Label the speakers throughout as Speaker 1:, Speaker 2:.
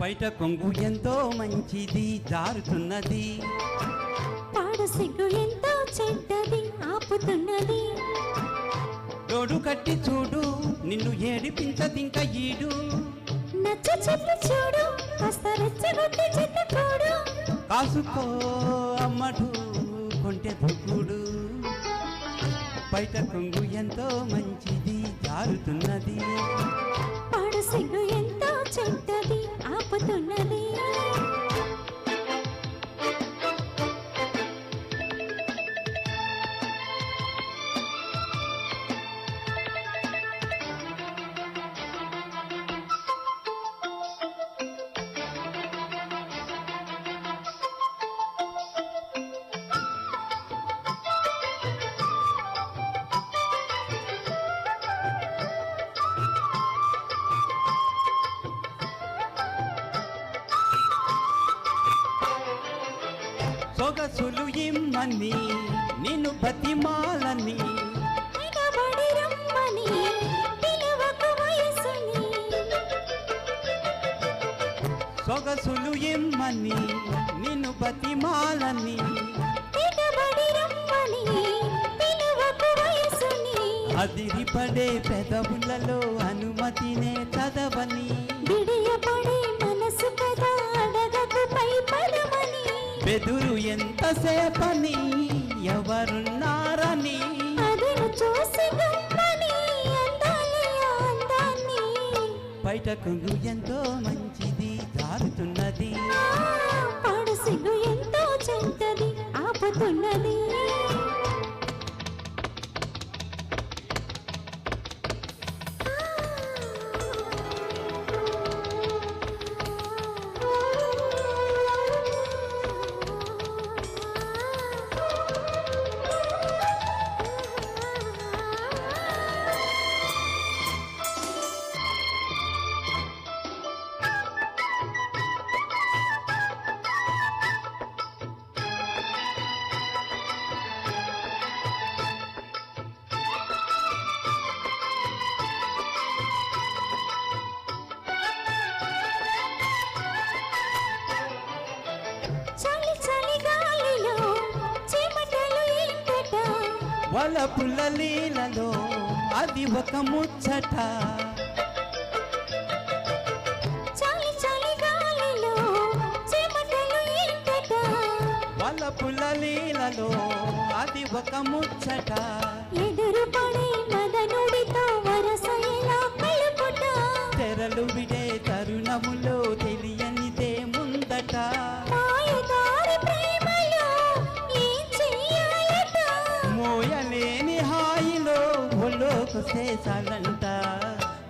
Speaker 1: బయట కొంగు ఎంతో మంచిది జారుతున్నది,
Speaker 2: పాడు సిగ్గు ఎంతో చెడ్డది ఆపుతున్నది.
Speaker 1: రోడ్డు కట్టి చూడు నిన్ను ఏడిపించదింక ఈడు,
Speaker 2: నచ్చ చెప్పి చూడు కాస్త రెచ్చగొట్టి చెత్తకూడు.
Speaker 1: కాసుకో అమ్మడు కొంటె దుక్కుడు, బయట కొంగు ఎంతో మంచిది జారుతున్నది,
Speaker 2: పాడు సిగ్గు ఎంతో చెడ్డది ఆపుతున్నది.
Speaker 1: సొగసులు ఇమ్మని నిన్ను బతిమాలని,
Speaker 2: ఎగబడి రమ్మని పిలువకు వయసుని.
Speaker 1: సొగసులు ఇమ్మని నిన్ను బతిమాలని,
Speaker 2: ఎగబడి రమ్మని పిలువకు వయసుని.
Speaker 1: అదిరిపడే పెదవులలో అనుమతినే చదవని,
Speaker 2: విడియపడే మనసు కదా అడగకు పై పదమని.
Speaker 1: బెదురు ఎంతసేపని ఎవరున్నారని,
Speaker 2: అదను చూసి గమ్మని అందాలి అందాన్ని.
Speaker 1: బయట కొంగు ఎంతో మంచిది జారుతున్నది,
Speaker 2: పాడు సిగ్గు ఎంతో చెడ్డది ఆపుతున్నది.
Speaker 1: వలపుల లీలలో అది ఒక ముచ్చట,
Speaker 2: చాలి చాలి గాలిలో చెమటలు ఇంటట.
Speaker 1: వలపుల లీలలో అది ఒక ముచ్చట,
Speaker 2: ఎదురు పడే మదనుడితో వరస ఎలా కలుపుట.
Speaker 1: తెరలు విడే తరుణములో తెలియనిదే ముందట,
Speaker 2: మాయదారి ప్రేమలో ఏం చెయ్యాలట.
Speaker 1: మోయలేని హాయిలో ఒళ్ళోకు చేసాలంట,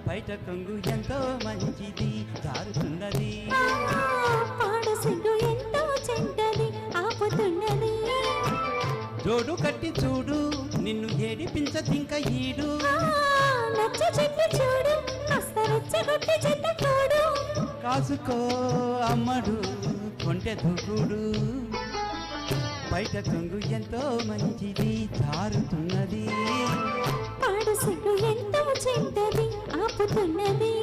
Speaker 1: బయట కొంగు ఎంతో మంచిది జారుతున్నది,
Speaker 2: పాడు సిగ్గు ఎంతో చెడ్డది ఆపుతున్నది.
Speaker 1: జోడు కట్టి చూడు నిన్ను ఏడిపించదింక ఈడు,
Speaker 2: నచ్చ చెప్పి చూడు కాస్త రెచ్చగొట్టి చెత్తకూడు.
Speaker 1: కాసుకో అమ్మడు కొంటె దుకుడు, బయట కొంగు ఎంతో మంచిది జారుతున్నది,
Speaker 2: పాడు సిగ్గు ఎంతో చెడ్డది ఆపుతున్నది.